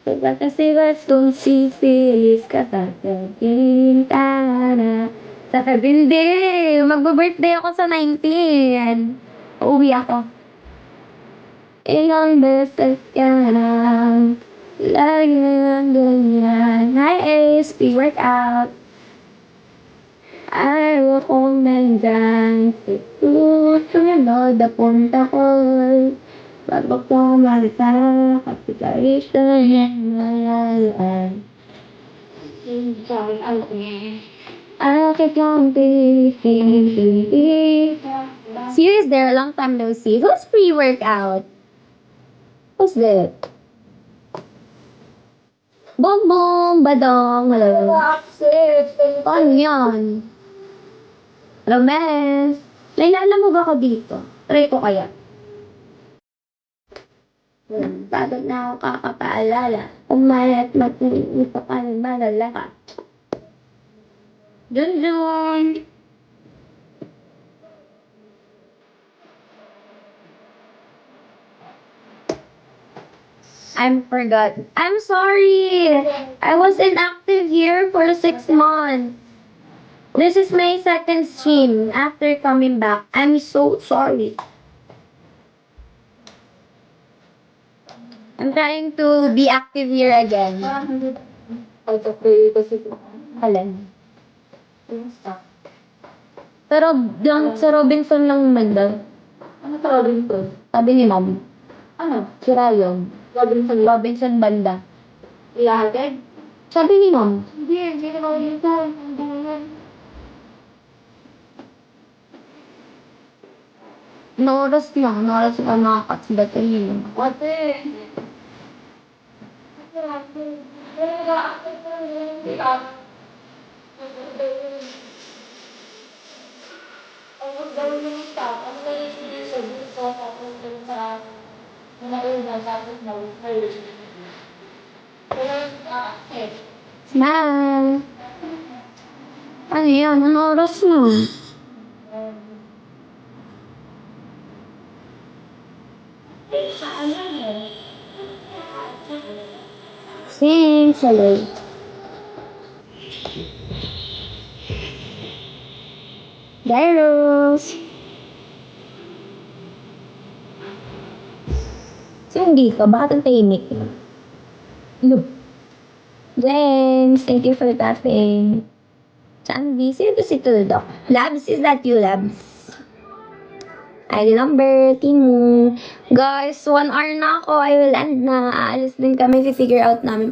Kasi gustong sisilis kapag na. Sasabihin, hindi, magbe-birthday ako sa 19. Uuwi ako. Ilang beses ka lang, lagi lang ganyan. Hi Ace, pre-workout. Ayaw kong nandyan, susunod na punta ko. Bago ko malita, kapitalis na yan, malalaan. I keep on busy. Serious there, a long time no see. Who's pre-workout? Who's that? Bongbong, badong, hello. Paano yan? Romes. Layla, alam mo ba ako dito? Try ko kaya. Pagod na ako kakapaalala. Umayat mag-iipa ka ng malala. Dun. Forgot. I'm sorry. I was inactive here for 6 months. This is my second stream after coming back. I'm so sorry. I'm trying to be active here again. Alin? Pero lang sa Robinson lang magdal. Ano sa Robinson? Sabi ni Mom. Ano? Si Ryan. Robinson banda. Iyahatid? Sabi ni Mom. Hindi na Robinson. Hindi na. Noras ka nakakasbat yun. Ate. Ang daw yung staff, ang sabi sa tapos dun sa nauna tapos na-refer. Pero, Smile. Ano yan? Anong oras mo? Thanks, hello. Gyros. Hindi ka, bakit ang tahimik? Look. Thanks, thank you for tapping. Saan busy ito si Tuldok? Labs, is that you, Labs? ID number, Timu. Guys, 1 hour na ako. I will end na. Aalis din kami. Figure out namin